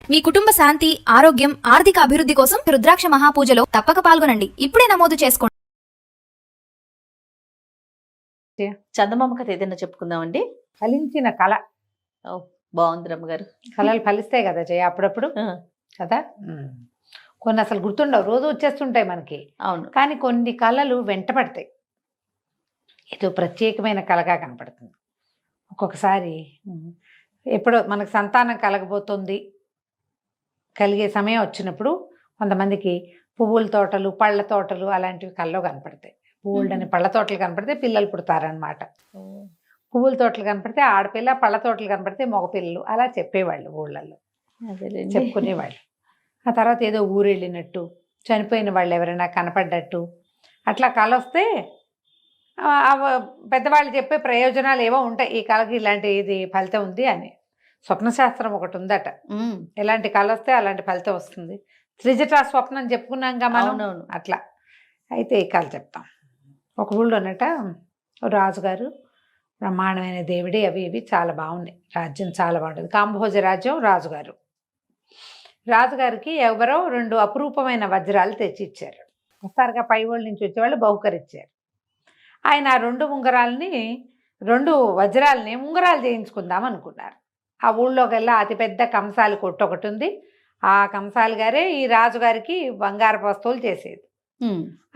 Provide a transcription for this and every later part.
మీ కుటుంబ శాంతి, ఆరోగ్యం, ఆర్థిక అభివృద్ధి కోసం రుద్రాక్ష మహాపూజలో తప్పక పాల్గొనండి. ఇప్పుడే నమోదు చేసుకోండి. చందమామ కథ ఏదైనా చెప్పుకుందామండి. ఫలించిన కళ. బాగుంది రమ్మగారు. కళలు ఫలిస్తాయి కదా జయ అప్పుడప్పుడు కదా. కొన్ని అసలు గుర్తుండవు, రోజు వచ్చేస్తుంటాయి మనకి. అవును. కానీ కొన్ని కళలు వెంటపడతాయి, ఏదో ప్రత్యేకమైన కళగా కనపడుతుంది. ఒక్కొక్కసారి ఎప్పుడో మనకు సంతానం కలగబోతుంది, కలిగే సమయం వచ్చినప్పుడు కొంతమందికి పువ్వుల తోటలు, పళ్ళ తోటలు అలాంటివి కళ్ళలో కనపడతాయి. పువ్వులని పళ్ళ తోటలు కనపడితే పిల్లలు పుడతారనమాట. పువ్వుల తోటలు కనపడితే ఆడపిల్ల, పళ్ళ తోటలు కనపడితే మగపిల్లలు, అలా చెప్పేవాళ్ళు ఊళ్ళల్లో, చెప్పుకునేవాళ్ళు. ఆ తర్వాత ఏదో ఊరు వెళ్ళినట్టు, చనిపోయిన వాళ్ళు ఎవరైనా కనపడ్డట్టు అట్లా కళ వస్తే పెద్దవాళ్ళు చెప్పే ప్రయోజనాలు ఏవో ఉంటాయి. ఈ కళకి ఇలాంటి ఇది ఫలితం ఉంది అని స్వప్నశాస్త్రం ఒకటి ఉందట. ఎలాంటి కళ వస్తే అలాంటి ఫలితం వస్తుంది. త్రిజటా స్వప్నం చెప్పుకున్నాంగా మనం. అట్లా అయితే ఈ కళ చెప్తాం. ఒక ఊళ్ళోనట రాజుగారు, బ్రహ్మాండమైన దేవుడి అవి ఇవి చాలా బాగున్నాయి, రాజ్యం చాలా బాగుంటుంది. కాంభోజ రాజ్యం. రాజుగారికి ఎవరో 2 అపురూపమైన వజ్రాలు తెచ్చి ఇచ్చారు. ఒకసారిగా పై వాళ్ళ నుంచి వచ్చేవాళ్ళు బహుకరిచ్చారు. ఆయన ఆ 2 వజ్రాలని ఉంగరాలు చేయించుకుందాం అనుకున్నారు. ఆ ఊళ్ళోకెల్లా అతిపెద్ద కంసాలి కొట్టు ఒకటి ఉంది. ఆ కంసాలి గారే ఈ రాజుగారికి బంగారు వస్తువులు చేసేది.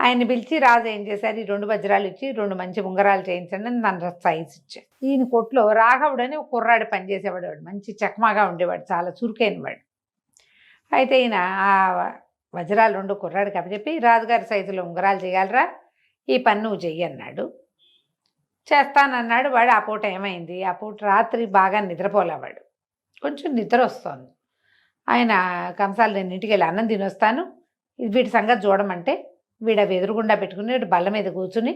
ఆయన్ని పిలిచి రాజు ఏం చేశారు, ఈ 2 వజ్రాలు ఇచ్చి 2 మంచి ఉంగరాలు చేయించండి అని నన్ను సైజు ఇచ్చారు. ఈయన కొట్లో రాఘవుడు అని ఒక కుర్రాడు పనిచేసేవాడు. మంచి చకమాగా ఉండేవాడు, చాలా చురుకైన వాడు. అయితే ఈయన ఆ వజ్రాలు 2 కుర్రాడికి అప్పచెప్పి, రాజుగారి సైజులో ఉంగరాలు చేయాలరా, ఈ పని నువ్వు చెయ్యి అన్నాడు. చేస్తానన్నాడు. వాడు ఆ పూట ఏమైంది, ఆ పూట రాత్రి బాగా నిద్రపోలేవాడు, కొంచెం నిద్ర వస్తుంది. ఆయన కంసాలు, నేను ఇంటికి వెళ్ళి అన్నం తినొస్తాను, వీటి సంగతి చూడమంటే వీడు అవి ఎదురుగుండా పెట్టుకుని బల్ల మీద కూర్చుని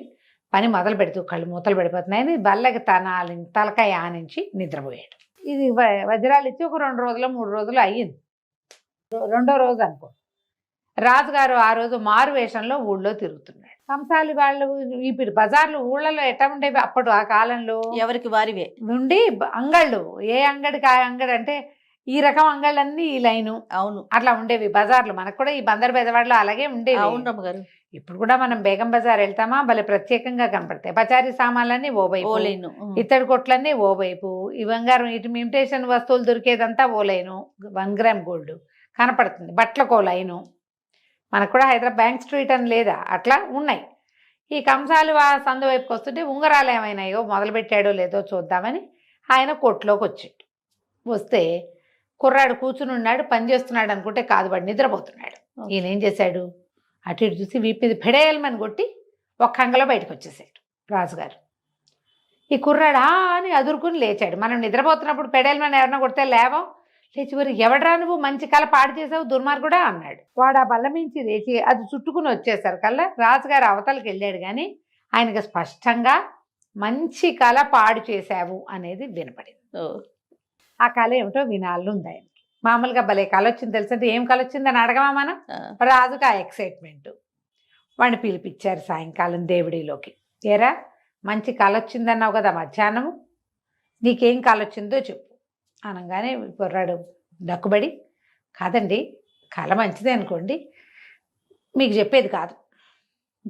పని మొదలు పెడుతూ కళ్ళు మూతలు పడిపోతున్నాయని బల్లకి తలకాయ ఆనించి నిద్రపోయాడు. ఇది వజ్రాలు ఇచ్చి ఒక 2 రోజులు 3 రోజులు అయ్యింది. 2వ రోజు అనుకో, రాజుగారు ఆ రోజు మారు వేషంలో ఊళ్ళో తిరుగుతున్నాడు. కంసాలి వాళ్ళు ఇప్పుడు బజార్లు ఊళ్ళలో ఎట్లా ఉండేవి అప్పుడు ఆ కాలంలో, ఎవరికి వారివే ఉండి అంగళ్ళు, ఏ అంగడికి ఆ అంగడి అంటే ఈ రకం అంగళ్ళన్నీ ఈ లైను. అవును, అట్లా ఉండేవి బజార్లు. మనకు కూడా ఈ బందర్ బెదవాడలో అలాగే ఉండేవి. అవును రమ్మగారు. ఇప్పుడు కూడా మనం బేగం బజార్ వెళ్తామా, భలే ప్రత్యేకంగా కనపడతాయి. పచారీ సామాన్లన్నీ ఓ వైపు, ఇత్తడి కొట్లన్నీ ఓ వైపు, ఈ బంగారం ఇమిటేషన్ వస్తువులు దొరికేదంతా ఓ లైను, 1 గ్రామ్ గోల్డ్ కనపడుతుంది. బట్టలకు ఓ లైను. మనకు కూడా హైదరాబాద్ బ్యాంక్ స్ట్రీట్ అని లేదా, అట్లా ఉన్నాయి. ఈ కంసాలు సందు వైపుకి వస్తుంటే ఉంగరాలు ఏమైనాయో మొదలుపెట్టాడో లేదో చూద్దామని ఆయన కొట్లోకి వచ్చాడు. వస్తే కుర్రాడు కూర్చుని ఉన్నాడు, పని చేస్తున్నాడు అనుకుంటే కాదు, వాడు నిద్రపోతున్నాడు. ఈయన ఏం చేశాడు, అటు ఇటు చూసి వీపీది పెడేయలమని కొట్టి ఒక్క అంగలో బయటకు వచ్చేసాడు రాజుగారు. ఈ కుర్రాడు అని అదురుకుని లేచాడు. మనం నిద్రపోతున్నప్పుడు పెడేయలమని ఎవరన్నా కొడితే లేవం, లేచి మరి ఎవడరా నువ్వు, మంచి కళ పాడు చేసావు దుర్మార్గుడా అన్నాడు. వాడు ఆ బల్ల మించి లేచి అది చుట్టుకుని వచ్చేసారు కల్లా రాజుగారు అవతలకి వెళ్ళాడు. కానీ ఆయనకి స్పష్టంగా మంచి కళ పాడు చేశావు అనేది వినపడింది. ఆ కళ ఏమిటో వినాలని ఉంది ఆయనకి. మామూలుగా భలే కళ వచ్చింది తెలుసంటే, ఏం కళ వచ్చిందని అడగమా మనం. రాజుకి ఆ ఎక్సైట్మెంట్. వాడిని పిలిపించారు సాయంకాలం దేవుడిలోకి. ఏరా, మంచి కళ వచ్చిందన్నావు కదా మధ్యాహ్నము, నీకేం కళ వచ్చిందో చెప్పు అనగానే కుర్రాడు దక్కుబడి, కాదండి కళ మంచిదే అనుకోండి, మీకు చెప్పేది కాదు,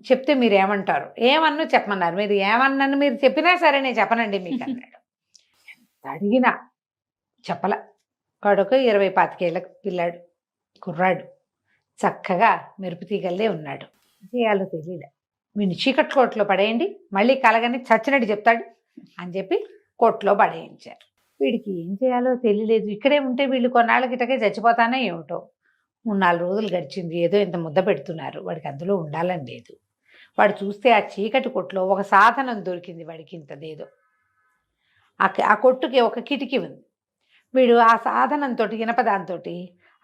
చెప్తే మీరు ఏమంటారు, ఏమన్నా చెప్పమన్నారు, మీరు ఏమన్నాను మీరు చెప్పినా సరే నేను చెప్పనండి మీకు అన్నాడు. అడిగినా చెప్పల. వాడొక 20-25 ఏళ్ళ పిల్లాడు, కుర్రాడు, చక్కగా మెరుపు తీగల్లే ఉన్నాడు. చేయాలో తెలియలే. వీడిని చీకటి కోట్లో పడేయండి, మళ్ళీ కలగని చచ్చినట్టు చెప్తాడు అని చెప్పి కోట్లో పడేయించారు. వీడికి ఏం చేయాలో తెలియలేదు. ఇక్కడే ఉంటే వీళ్ళు కొన్నాళ్ళకి ఇటకే చచ్చిపోతానే ఏమిటో. 3-4 రోజులు గడిచింది. ఏదో ఇంత ముద్ద పెడుతున్నారు, వాడికి అందులో ఉండాలని లేదు. వాడు చూస్తే ఆ చీకటి కొట్లో ఒక సాధనం దొరికింది వాడికి, ఇంతదేదో. ఆ కొట్టుకి ఒక కిటికీ ఉంది. వీడు ఆ సాధనంతో, ఇనపదాంతో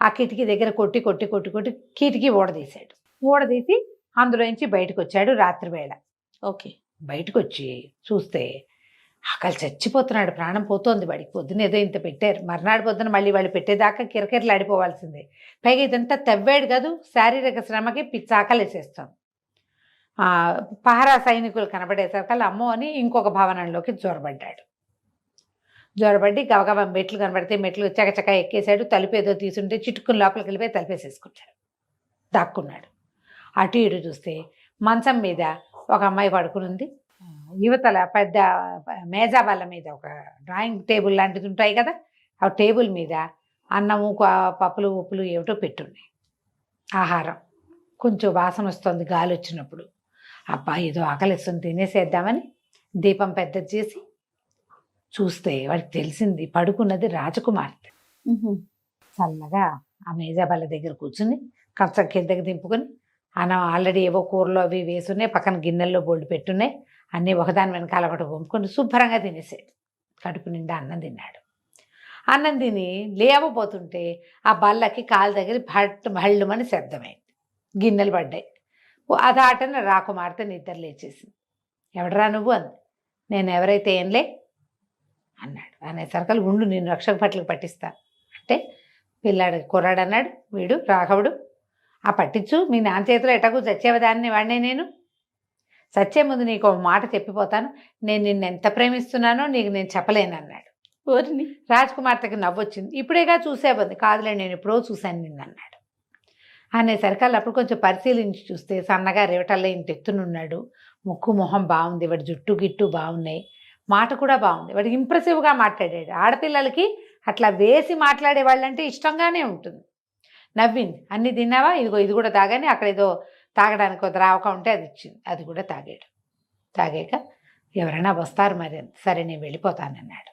ఆ కిటికీ దగ్గర కొట్టి కొట్టి కొట్టి కొట్టి కిటికీ ఊడదీశాడు. ఊడదీసి అందులోంచి బయటకు వచ్చాడు రాత్రివేళ. బయటకు వచ్చి చూస్తే ఆకలి చచ్చిపోతున్నాడు, ప్రాణం పోతోంది వాడికి. పొద్దున ఏదో ఇంత పెట్టారు, మర్నాడు పొద్దున మళ్ళీ వాళ్ళు పెట్టేదాకా కిరకిరలు ఆడిపోవాల్సిందే. పైగా ఇదంతా తవ్వాడు కాదు, శారీరక శ్రమకి పిచ్చాకలి వేసేస్తాం. పహరా సైనికులు కనబడేసరికల్లా అమ్మో అని ఇంకొక భవనంలోకి జొరబడ్డాడు. జ్వరపడి గబగబా మెట్లు కనబడితే మెట్లు చకచక ఎక్కేశాడు. తలుపు ఏదో తీసుంటే చిటుక్కుని లోపలికి వెళ్ళిపోయి తలుపేసేసుకుంటాడు. దాక్కున్నాడు. అటు ఇటు చూస్తే మంచం మీద ఒక అమ్మాయి పడుకుని ఉంది. యువతల పెద్ద మేజా బల్ల మీద ఒక డ్రాయింగ్ టేబుల్ లాంటిది ఉంటాయి కదా, ఆ టేబుల్ మీద అన్నము పప్పులు ఉప్పులు ఏమిటో పెట్టున్నాయి. ఆహారం కొంచెం వాసన వస్తుంది గాలి వచ్చినప్పుడు. అబ్బా ఏదో ఆకలిస్తుంది తినేసేద్దామని దీపం పెద్దది చేసి చూస్తే వాడికి తెలిసింది పడుకున్నది రాజకుమార్తె. చల్లగా ఆ మేజా బల్ల దగ్గర కూర్చుని కంచం కిందకి దింపుకొని అన్నం ఆల్రెడీ ఏవో కూరలు అవి వేసున్నాయి, పక్కన గిన్నెల్లో బోల్డ్ పెట్టున్నాయి. అన్నీ ఒకదాని వెనకాల ఒకటి పంపుకొని శుభ్రంగా తినేసాడు. కడుపు నిండా అన్నం తిన్నాడు. అన్నం తిని లేవబోతుంటే ఆ బల్లకి కాలు దగ్గర భళ్ళుమని శబ్దమైంది. గిన్నెలు పడ్డాయి. అదాటన రాకుమార్తె నిద్ర లేచేసింది. ఎవడరా నువ్వు అంది. నేను ఎవరైతే ఏంలే అన్నాడు. అనేసరికలు ఉండు నేను రక్షక పట్లకు పట్టిస్తా అంటే పిల్లాడు కుర్రాడు అన్నాడు. వీడు రాఘవుడు, ఆ పట్టించు మీ నాన్న చేతిలో ఎటకు చచ్చేవదాన్ని వాడినే నేను. చచ్చే ముందు నీకు ఒక మాట చెప్పిపోతాను, నేను నిన్ను ఎంత ప్రేమిస్తున్నానో నీకు నేను చెప్పలేను అన్నాడు. రాజకుమార్తెకి నవ్వొచ్చింది. ఇప్పుడేగా చూసేవంది. కాదులే నేను ఎప్పుడో చూశాను నిన్ను అన్నాడు. అనేసరికి అప్పుడు కొంచెం పరిశీలించి చూస్తే సన్నగా రేవటల్లో ఇంత ఎత్తునున్నాడు. ముక్కు మొహం బాగుంది. వాడి జుట్టు గిట్టు బాగున్నాయి. మాట కూడా బాగుంది. వాడికి ఇంప్రెసివ్గా మాట్లాడాడు. ఆడపిల్లలకి అట్లా వేసి మాట్లాడే వాళ్ళంటే ఇష్టంగానే ఉంటుంది. నవ్వింది. అన్నీ తిన్నావా, ఇదిగో ఇది కూడా తాగాని, అక్కడ ఏదో తాగడానికి ఒక ద్రావక ఉంటే అది ఇచ్చింది, అది కూడా తాగాడు. తాగాక ఎవరైనా వస్తారు మరి, సరే నేను వెళ్ళిపోతానన్నాడు.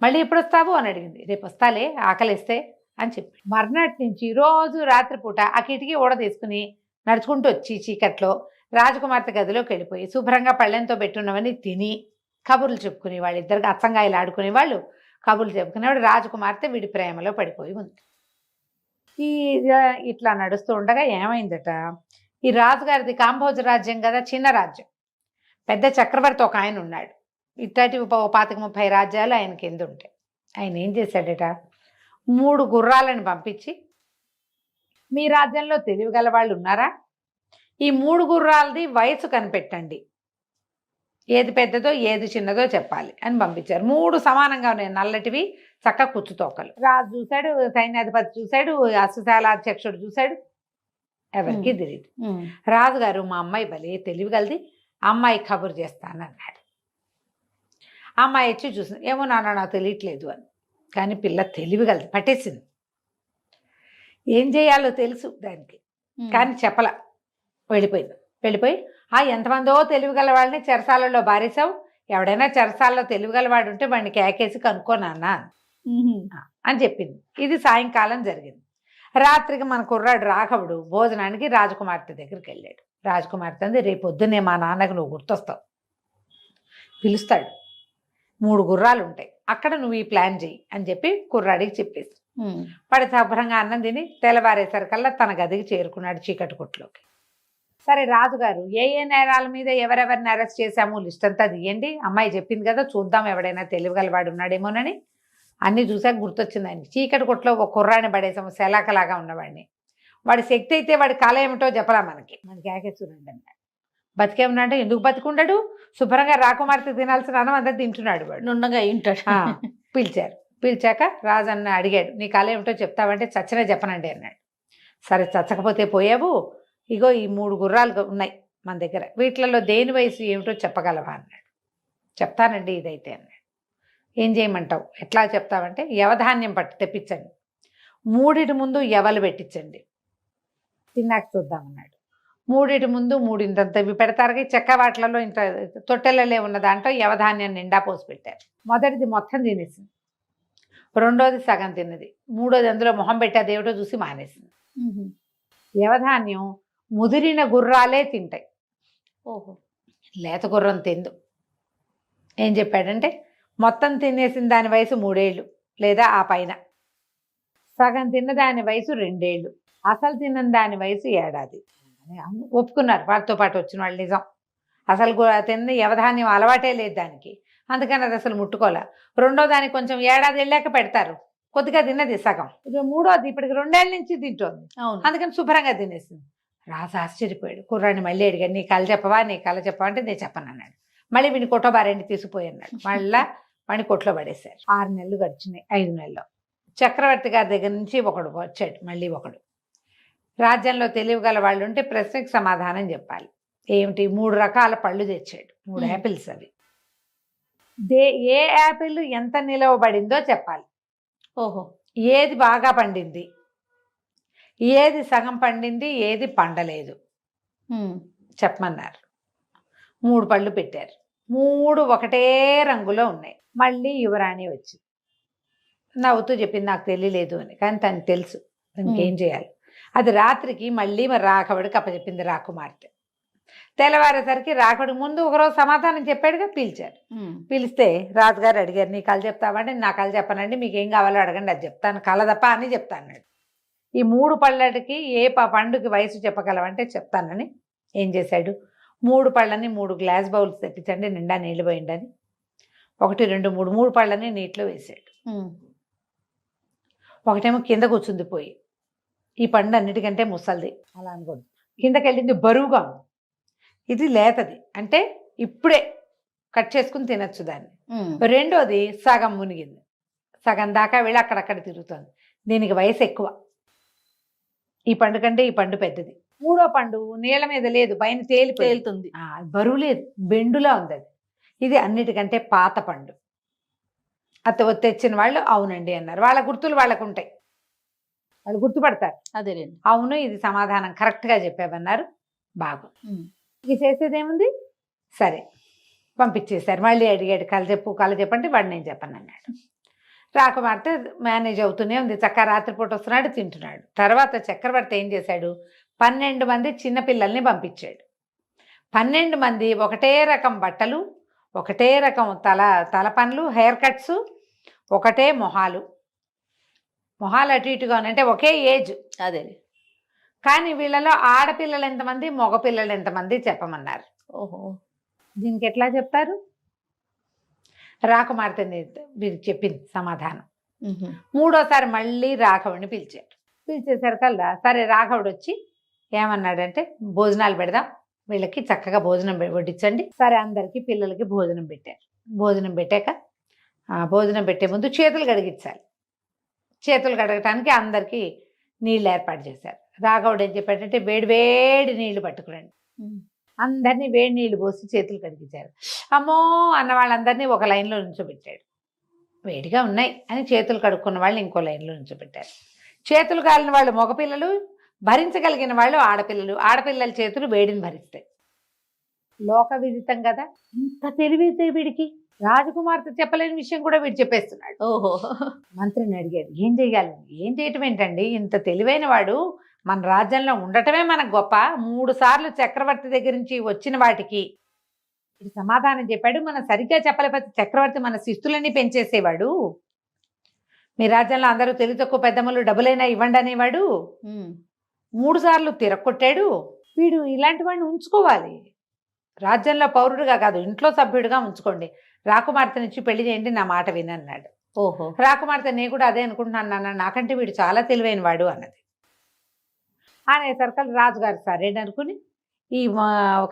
మళ్ళీ ఎప్పుడు వస్తావు అని అడిగింది. రేపు వస్తాలే ఆకలిస్తే అని చెప్పి మర్నాటి నుంచి రోజు రాత్రిపూట ఆ కిటికీ ఊడ తీసుకుని నడుచుకుంటూ వచ్చి చీకట్లో రాజకుమార్తె గదిలోకి వెళ్ళిపోయి శుభ్రంగా పళ్ళెంతో పెట్టున్నవని తిని కబుర్లు చెప్పుకుని వాళ్ళిద్దరికి అచ్చంగాయలు ఆడుకునే వాళ్ళు కబుర్లు చెప్పుకునేవాడు. రాజకుమార్తె వీడి ప్రేమలో పడిపోయి ఉంది. ఈ ఇట్లా నడుస్తూ ఉండగా ఏమైందట, ఈ రాజుగారిది కాంభోజ రాజ్యం కదా, చిన్న రాజ్యం. పెద్ద చక్రవర్తి ఒక ఆయన ఉన్నాడు. ఇట్లాంటి 25-30 రాజ్యాలు ఆయన కింద ఉంటాయి. ఆయన ఏం చేశాడట, 3 గుర్రాలను పంపించి మీ రాజ్యంలో తెలివిగల వాళ్ళు ఉన్నారా, ఈ 3 గుర్రాలది వయసు కనిపెట్టండి, ఏది పెద్దదో ఏది చిన్నదో చెప్పాలి అని పంపించారు. 3 సమానంగా ఉన్నాయి, నల్లటివి, చక్క కుచ్చుతోకలు. రాజు చూశాడు, సైన్యాధిపతి చూశాడు, అశ్వశాలాధ్యక్షుడు చూశాడు, ఎవరికి తెలియదు. రాజుగారు మా అమ్మాయి భలే తెలివిగలది, అమ్మాయి కబురు చేస్తానన్నాడు. అమ్మాయి వచ్చి చూసింది. ఏమో నాన్న నాకు తెలియట్లేదు అని. కానీ పిల్ల తెలివిగలది, పట్టేసింది. ఏం చేయాలో తెలుసు దానికి, కానీ చెప్పల. వెళ్ళిపోయి ఎంతమందో తెలివిగల వాళ్ళని చెరసాలలో బారేసావు, ఎవడైనా చెరసాలలో తెలివిగలవాడు ఉంటే వాడిని కేకేసి కనుక్కోనాన్న అని చెప్పింది. ఇది సాయంకాలం జరిగింది. రాత్రికి మన కుర్రాడు రాఘవుడు భోజనానికి రాజకుమార్తె దగ్గరికి వెళ్ళాడు. రాజకుమార్తె అంది, రేపు పొద్దున్నే మా నాన్నకు నువ్వు గుర్తొస్తావు, పిలుస్తాడు, 3 గుర్రాలు ఉంటాయి, అక్కడ నువ్వు ఈ ప్లాన్ చెయ్యి అని చెప్పి కుర్రాడికి చెప్పేసి వాడి శుభ్రంగా అన్నం తిని తెల్లవారేసరికల్లా తన గదికి చేరుకున్నాడు చీకటి కొట్టులోకి. సరే రాజుగారు ఏ నేరాల మీద ఎవరెవరిని అరెస్ట్ చేశాము లిస్ట్ అంతా తీయండి, అమ్మాయి చెప్పింది కదా చూద్దాం ఎవడైనా తెలివిగలవాడు ఉన్నాడేమోనని. అన్నీ చూసాక గుర్తొచ్చింది ఆయనకి. చీకటి కొట్లో ఒక కుర్రాన్ని పడేసాము, శలాకలాగా ఉన్నవాడిని. వాడి శక్తి అయితే వాడి కళ ఏమిటో చెప్పలా మనకి ఏకేశ్వరుడు అన్నాడు. బతికే ఉన్నాడు, ఎందుకు బతికుండాడు, శుభ్రంగా రాకుమార్తె తినాల్సిన అన్నం అంతా తింటున్నాడు వాడు, నుండగా ఉంటాడు. పిలిచారు. పిలిచాక రాజన్న అడిగాడు, నీ కళ ఏమిటో చెప్తావంటే చచ్చినా చెప్పనండి అన్నాడు. సరే చచ్చకపోతే పోయావు, ఇగో ఈ 3 గుర్రాలు ఉన్నాయి మన దగ్గర, వీటిలలో దేని వయసు ఏమిటో చెప్పగలవా అన్నాడు. చెప్తానండి ఇదైతే అన్నాడు. ఏం చేయమంటావు, ఎట్లా చెప్తావంటే యవధాన్యం పట్టు తెప్పించండి, 3 ముందు ఎవలు పెట్టించండి, తిన్నాక చూద్దామన్నాడు. 3 ముందు 3 ఇంతంత ఇవి పెడతారు. చెక్క వాటిలలో ఇంత తొట్టెలలో ఉన్న దాంట్లో యవధాన్యం నిండా పోసి పెట్టారు. మొదటిది మొత్తం తినేసింది, రెండోది సగం తిన్నది, మూడోది అందులో మొహం పెట్టి అదేమిటో చూసి మానేసింది. యవధాన్యం ముదిరిన గుర్రాలే తింటాయి, ఓహో లేత గుర్రం తిందు. ఏం చెప్పాడంటే మొత్తం తినేసిన దాని వయసు 3 ఏళ్ళు లేదా ఆ పైన, సగం తిన్న దాని వయసు 2 ఏళ్ళు, అసలు తిన్న దాని వయసు 1 ఏడాది. ఒప్పుకున్నారు వాటితో పాటు వచ్చిన వాళ్ళు. నిజం, అసలు తిన్న యవధాన్యం అలవాటే లేదు దానికి, అందుకని అది అసలు ముట్టుకోలే. రెండో దానికి కొంచెం 1 ఏడాది వెళ్ళాక పెడతారు, కొద్దిగా తిన్నది సగం. మూడోది ఇప్పటికి 2 ఏళ్ళ నుంచి తింటోంది, అందుకని శుభ్రంగా తినేసింది. రాజు ఆశ్చర్యపోయాడు. కుర్రాన్ని మళ్ళీ అడిగాడు, నీ కళ చెప్పవా అంటే నేను చెప్పను అన్నాడు. మళ్ళీ వీడిని కొట్టబారండి తీసుకుపోయి అన్నాడు. మళ్ళా వాడిని కొట్లో పడేశారు. 6 నెలలు గడిచినాయి. 5 నెలల్లో చక్రవర్తి గారి దగ్గర నుంచి ఒకడు వచ్చాడు, మళ్ళీ ఒకడు. రాజ్యంలో తెలియగల వాళ్ళు ఉంటే ప్రశ్నకి సమాధానం చెప్పాలి. ఏమిటి? 3 రకాల పళ్ళు తెచ్చాడు, 3 యాపిల్స్. అవి ఏ యాపిల్ ఎంత నిలవబడిందో చెప్పాలి. ఓహో. ఏది బాగా పండింది, ఏది సగం పండింది, ఏది పండలేదు చెప్పమన్నారు. 3 పళ్ళు పెట్టారు. 3 ఒకటే రంగులో ఉన్నాయి. మళ్ళీ యువరాణి వచ్చి నవ్వుతూ చెప్పింది, నాకు తెలియలేదు అని. కానీ తనకు తెలుసు, తనకి ఏం చేయాలి. అది రాత్రికి మళ్ళీ మరి రాఘవుడికి అప్పచెప్పింది రాకుమార్తె. తెల్లవారేసరికి రాఘవుడికి ముందు ఒకరోజు సమాధానం చెప్పాడుగా, పిలిచారు. పిలిస్తే రాజుగారు అడిగారు, నీ కళ చెప్తామంటే, నా కళ చెప్పనండి, మీకు ఏం కావాలో అడగండి, అది చెప్తాను, కళ తప్ప అని చెప్తాను. ఈ 3 పళ్ళకి ఏ పండుకి వయసు చెప్పగలవంటే చెప్తానని ఏం చేశాడు, 3 పళ్ళని 3 గ్లాస్ బౌల్స్ తెప్పించండి, నిండా నీళ్ళు పోయిండని. 1 2 3 పళ్ళని నీటిలో వేసాడు. ఒకటేమో కింద కూర్చుంది పోయి, ఈ పండు అన్నిటికంటే ముసలిది, అలా అనుకోండి. కిందకి వెళ్ళింది, బరువుగా ఉంది. ఇది లేతది, అంటే ఇప్పుడే కట్ చేసుకుని తినచ్చు దాన్ని. రెండోది సగం మునిగింది, సగం దాకా వెళ్ళి అక్కడక్కడ తిరుగుతుంది. దీనికి వయసు ఎక్కువ. ఈ పండు కంటే ఈ పండు పెద్దది. 3వ పండు నీళ్ళ మీద లేదు, పైన తేలుతుంది, బరువు లేదు, బెండులా ఉంది అది. ఇది అన్నిటికంటే పాత పండు. తెచ్చిన వాళ్ళు అవునండి అన్నారు. వాళ్ళ గుర్తులు వాళ్ళకు ఉంటాయి, వాళ్ళు గుర్తుపడతారు. అదేలేండి. అవును, ఇది సమాధానం కరెక్ట్గా చెప్పామన్నారు. బాగు ఇది చేసేదేముంది, సరే పంపించేశారు. మళ్ళీ అడిగాడు, కళ చెప్పంటే వాడు నేను చెప్పను అన్నాడు. రాకుమార్తె మేనేజ్ అవుతూనే ఉంది, చక్కగా రాత్రిపూట వస్తున్నాడు, తింటున్నాడు. తర్వాత చక్రవర్తి ఏం చేశాడు, 12 మంది చిన్నపిల్లల్ని పంపించాడు. 12 మంది ఒకటే రకం బట్టలు, ఒకటే రకం తలపనులు, హెయిర్ కట్స్, ఒకటే మొహాలు అటు ఇటుగా అంటే ఒకే ఏజ్. అదే. కానీ వీళ్ళలో ఆడపిల్లలు ఎంతమంది, మగపిల్లలు ఎంతమంది చెప్పమన్నారు. ఓహో. దీనికి ఎట్లా చెప్తారు? రాకుమార్తె వీరికి చెప్పింది సమాధానం. 3వసారి మళ్ళీ రాఘవుడిని పిలిచేసరికల్లా సరే రాఘవుడు వచ్చి ఏమన్నాడంటే, భోజనాలు పెడదాం, వీళ్ళకి చక్కగా భోజనం వడ్డించండి. సరే అందరికీ పిల్లలకి భోజనం పెట్టారు. భోజనం పెట్టాక భోజనం పెట్టే ముందు చేతులు కడిగించాలి. చేతులు కడగటానికి అందరికీ నీళ్ళు ఏర్పాటు చేశారు. రాఘవుడు ఏం చెప్పాడంటే, వేడి నీళ్లు పట్టుకురండి. అందరినీ వేడి నీళ్లు పోసి చేతులు కడిగించారు. అమ్మో అన్న వాళ్ళందరినీ ఒక లైన్లో నుంచోబెట్టాడు. వేడిగా ఉన్నాయి అని చేతులు కడుక్కున్న వాళ్ళు ఇంకో లైన్లో నుంచోబెట్టారు. చేతులు కాలిన వాళ్ళు మగపిల్లలు, భరించగలిగిన వాళ్ళు ఆడపిల్లలు. ఆడపిల్లల చేతులు వేడిని భరిస్తాయి. లోక విదితం కదా. ఇంత తెలివితే వీడికి రాజకుమార్తె చెప్పలేని విషయం కూడా వీడు చెప్పేస్తున్నాడు. ఓహో. మంత్రిని అడిగాడు, ఏం చెయ్యాలి? ఏం చేయటం ఏంటండి, ఇంత తెలివైన వాడు మన రాజ్యంలో ఉండటమే మనకు గొప్ప. 3 సార్లు చక్రవర్తి దగ్గర నుంచి వచ్చిన వాటికి సమాధానం చెప్పాడు. మనం సరిగ్గా చెప్పలేకపోతే చక్రవర్తి మన శిస్తులన్నీ పెంచేసేవాడు. మీ రాజ్యంలో అందరూ తెలివి తక్కువ పెద్దమ్మలు డబ్బులైనా ఇవ్వండి అనేవాడు. 3 సార్లు తిరగొట్టాడు. వీడు ఇలాంటి వాడిని ఉంచుకోవాలి. రాజ్యంలో పౌరుడుగా కాదు, ఇంట్లో సభ్యుడిగా ఉంచుకోండి. రాకుమార్తెనిచ్చి పెళ్లి చేయండి, నా మాట వినన్నాడు. ఓహో. రాకుమార్తె నేను కూడా అదే అనుకుంటున్నాను నాన్న, నాకంటే వీడు చాలా తెలివైన వాడు అన్నది. అనేసరికి రాజుగారు సరేననుకుని ఈ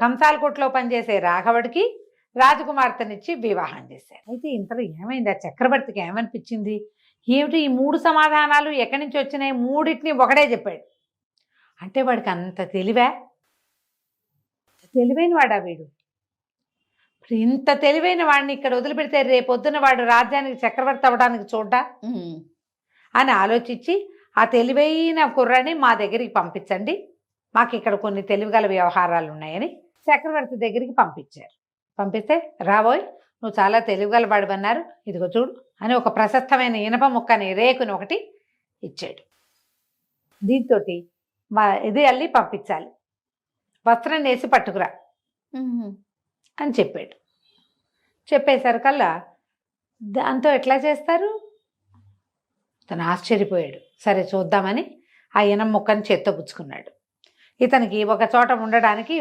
కంసాల కొట్లో పనిచేసే రాఘవుడికి రాజకుమార్తెనిచ్చి వివాహం చేశారు. అయితే ఇంతలో ఏమైంది, ఆ చక్రవర్తికి ఏమనిపించింది, ఏమిటి ఈ 3 సమాధానాలు ఎక్కడి నుంచి వచ్చినాయి, 3టిని ఒకటే చెప్పాడు. అంటే వాడికి అంత తెలివైన వాడా వీడు? ఇంత తెలివైన వాడిని ఇక్కడ వదిలిపెడితే రేపొద్దున వాడు రాజ్యానికి చక్రవర్తి అవ్వడానికి చూడ్డా అని ఆలోచించి, ఆ తెలివైన కుర్రాన్ని మా దగ్గరికి పంపించండి, మాకు ఇక్కడ కొన్ని తెలివిగల వ్యవహారాలు ఉన్నాయని చక్రవర్తి దగ్గరికి పంపించారు. పంపిస్తే, రాబోయ్ నువ్వు చాలా తెలివిగల వాడివన్నారు, ఇదిగో చూడు అని ఒక ప్రశస్తమైన ఇనప ముక్కని రేకుని ఒకటి ఇచ్చాడు. దీంతో ఇది అల్లి పంపించాలి, వస్త్రం వేసి పట్టుకురా అని చెప్పాడు. చెప్పేసరికల్లా దాంతో ఎట్లా చేస్తారు? తను ఆశ్చర్యపోయాడు. సరే చూద్దామని ఆ ఇనం ముక్కని చేత్తో పుచ్చుకున్నాడు. ఇతనికి ఒక చోట ఉండడానికి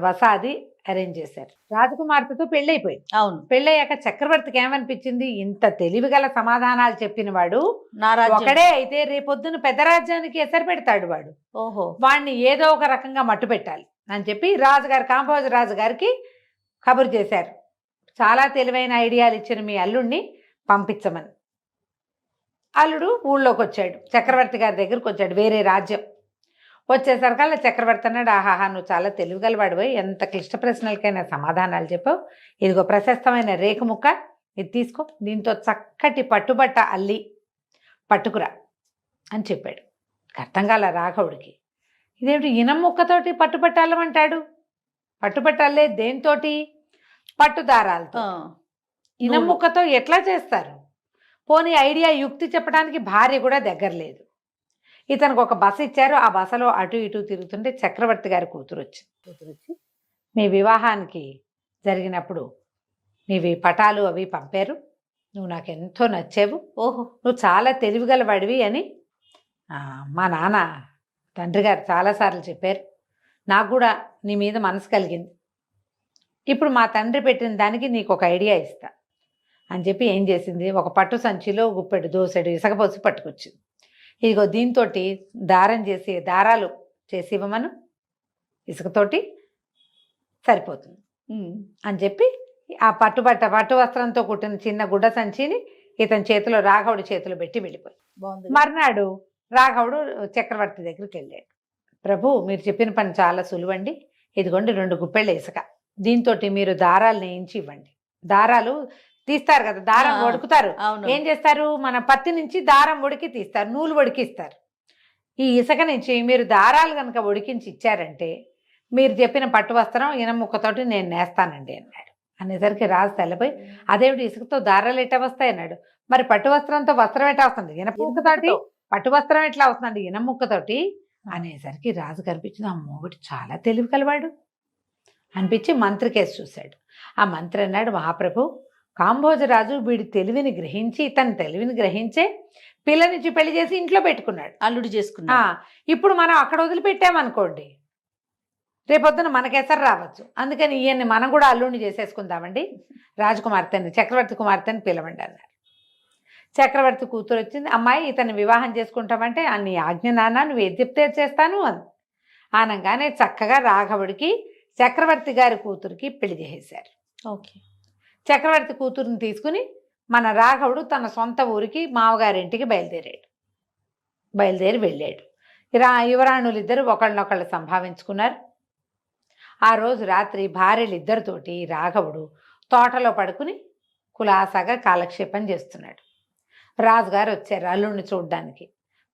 వసాది అరేంజ్ చేశారు. రాజకుమార్తెతో పెళ్ళైపోయింది. అవును. పెళ్ళయ్యాక చక్రవర్తికి ఏమనిపించింది, ఇంత తెలివిగల సమాధానాలు చెప్పిన వాడు ఒకడే అయితే రేపొద్దున పెద్ద రాజ్యానికి ఎసరు పెడతాడు వాడు. ఓహో. వాడిని ఏదో ఒక రకంగా మట్టు పెట్టాలి అని చెప్పి రాజుగారు, కాంభోజ రాజుగారికి కబురు చేశారు. చాలా తెలివైన ఐడియాలు ఇచ్చిన మీ అల్లుడిని పంపించమని. అల్లుడు ఊళ్ళోకి వచ్చాడు, చక్రవర్తి గారి దగ్గరికి వచ్చాడు, వేరే రాజ్యం. వచ్చేసరికల్లా చక్రవర్తి అన్నాడు, ఆహాహా నువ్వు చాలా తెలివిగలవాడిపోయి ఎంత క్లిష్ట ప్రశ్నలకైనా సమాధానాలు చెప్పావు. ఇదిగో ప్రశస్తమైన రేకు ముక్క, ఇది తీసుకో, దీంతో చక్కటి పట్టుబట్ట అల్లి పట్టుకురా అని చెప్పాడు. అర్థం కాల రాఘవుడికి. ఇదేమిటి ఇనం ముక్కతోటి పట్టుబట్ట అల్లమంటాడు? పట్టుబట్ట అల్లే దేనితోటి? పట్టుదారాలతో. ఇనం ముక్కతో ఎట్లా చేస్తారు? పోనీ ఐడియా యుక్తి చెప్పడానికి భార్య కూడా దగ్గర లేదు. ఇతనికి ఒక బస ఇచ్చారు, ఆ బసలో అటు ఇటు తిరుగుతుంటే చక్రవర్తి గారి కూతురు వచ్చి మీ వివాహానికి జరిగినప్పుడు నీవి పటాలు అవి పంపారు, నువ్వు నాకు ఎంతో నచ్చావు, ఓహో నువ్వు చాలా తెలివిగలవాడివి అని మా నాన్న తండ్రి గారు చాలాసార్లు చెప్పారు. నాకు కూడా నీ మీద మనసు కలిగింది. ఇప్పుడు మా తండ్రి పెట్టిన దానికి నీకు ఒక ఐడియా ఇస్తా అని చెప్పి ఏం చేసింది, ఒక పట్టు సంచిలో గుప్పెడు దోసెడు ఇసకపోసి పట్టుకొచ్చింది. ఇదిగో దీంతో దారాలు చేసి ఇవ్వమను, ఇసుకతోటి సరిపోతుంది అని చెప్పి ఆ పట్టు వస్త్రంతో కుట్టిన చిన్న గుడ్డ సంచిని ఇతని చేతిలో రాఘవుడి చేతిలో పెట్టి వెళ్ళిపోయి. బాగుంది. మర్నాడు రాఘవుడు చక్రవర్తి దగ్గరికి వెళ్ళాడు. ప్రభు మీరు చెప్పిన పని చాలా సులువండి, ఇదిగోండి 2 గుప్పెళ్ళ ఇసుక, దీంతో మీరు దారాలు నేయించి ఇవ్వండి. దారాలు తీస్తారు కదా, దారం వడుకుతారు. ఏం చేస్తారు, మన పత్తి నుంచి దారం ఉడికి తీస్తారు, నూలు ఉడికిస్తారు. ఈ ఇసుక నుంచి మీరు దారాలు కనుక ఉడికించి ఇచ్చారంటే మీరు చెప్పిన పట్టు వస్త్రం ఇనం ముక్కతోటి నేను నేస్తానండి అన్నాడు. అనేసరికి రాజు తెల్లపోయి, అదేమిటి ఇసుకతో దారాలు ఎట్లా వస్తాయి అన్నాడు. మరి పట్టు వస్త్రంతో వస్త్రం ఎట్లా వస్తుంది? ఇనప ముక్కతోటి పట్టు వస్త్రం ఎట్లా వస్తుందండి ఇనం ముక్కతోటి అనేసరికి రాజు కనిపించింది, అమ్మో వీడు చాలా తెలివి కలవాడు అనిపించి మంత్రి కేసు చూశాడు. ఆ మంత్రి అన్నాడు, మహాప్రభు కాంభోజరాజు వీడి తెలివిని గ్రహించి తన తెలివిని గ్రహించే పిల్లనిచ్చి పెళ్లి చేసి ఇంట్లో పెట్టుకున్నాడు, అల్లుడు చేసుకున్నా. ఇప్పుడు మనం అక్కడ వదిలిపెట్టామనుకోండి రేపొద్దున మనకెసరు రావచ్చు. అందుకని ఈయన్ని మనం కూడా అల్లుడిని చేసేసుకుందామండి, రాజకుమార్తెని చక్రవర్తి కుమార్తెని పిలవండి అన్నారు. చక్రవర్తి కూతురు వచ్చింది, అమ్మాయి ఇతన్ని వివాహం చేసుకుంటామంటే నీ ఆజ్ఞ నాన్న, నువ్వు ఏది చెప్తే చేస్తాను అని అనగానే చక్కగా రాఘవుడికి చక్రవర్తి గారి కూతురికి పెళ్లి చేసేశారు. ఓకే. చక్రవర్తి కూతురుని తీసుకుని మన రాఘవుడు తన సొంత ఊరికి మామగారింటికి బయలుదేరి వెళ్ళాడు. యువరాణులు ఇద్దరు ఒకళ్ళనొకళ్ళు సంభావించుకున్నారు. ఆ రోజు రాత్రి భార్యలిద్దరితోటి రాఘవుడు తోటలో పడుకుని కులాసాగా కాలక్షేపం చేస్తున్నాడు. రాజుగారు వచ్చారు అల్లుడిని చూడ్డానికి.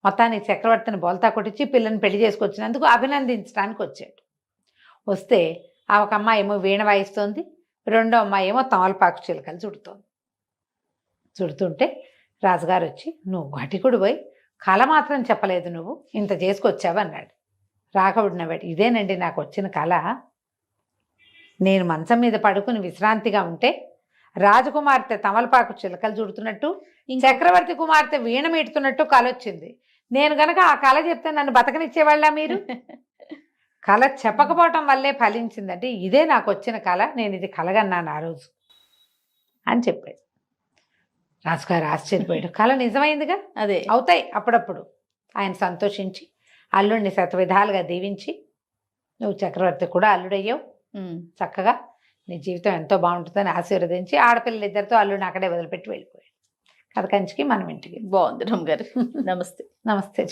మొత్తానికి చక్రవర్తిని బోల్తా కొట్టించి పిల్లని పెళ్లి చేసుకొచ్చినందుకు అభినందించడానికి వచ్చాడు. వస్తే ఆ ఒక అమ్మాయి ఏమో వీణ వాయిస్తోంది, రెండో అమ్మాయి ఏమో తమలపాకు చిలకలు చుడుతుంటే రాజుగారు వచ్చి, నువ్వు ఘటికుడు పోయి కళ మాత్రం చెప్పలేదు, నువ్వు ఇంత చేసుకొచ్చావు అన్నాడు. రాఘవుడు నవ్వాడు, ఇదేనండి నాకు వచ్చిన కళ. నేను మంచం మీద పడుకుని విశ్రాంతిగా ఉంటే రాజకుమార్తె తమలపాకు చిలకలు చుడుతున్నట్టు, చక్రవర్తి కుమార్తె వీణ మీటుతున్నట్టు కళ వచ్చింది. నేను గనక ఆ కళ చెప్తే నన్ను బతకనిచ్చేవాళ్ళ మీరు? కళ చెప్పకపోవటం వల్లే ఫలించిందంటే ఇదే నాకు వచ్చిన కళ, నేను ఇది కలగన్నాను ఆ రోజు అని చెప్పాడు. రాజుగారు ఆశ్చర్యపోయాడు, కళ నిజమైందిగా, అదే అవుతాయి అప్పుడప్పుడు. ఆయన సంతోషించి అల్లుడిని శతవిధాలుగా దీవించి, నువ్వు చక్రవర్తి కూడా అల్లుడయ్యావు, చక్కగా నీ జీవితం ఎంతో బాగుంటుందని ఆశీర్వదించి ఆడపిల్లలిద్దరితో అల్లుడిని అక్కడే వదిలిపెట్టి వెళ్ళిపోయాడు. కథ కంచికి మనం ఇంటికి. బాగుంది రమ్మ గారు. నమస్తే. నమస్తే.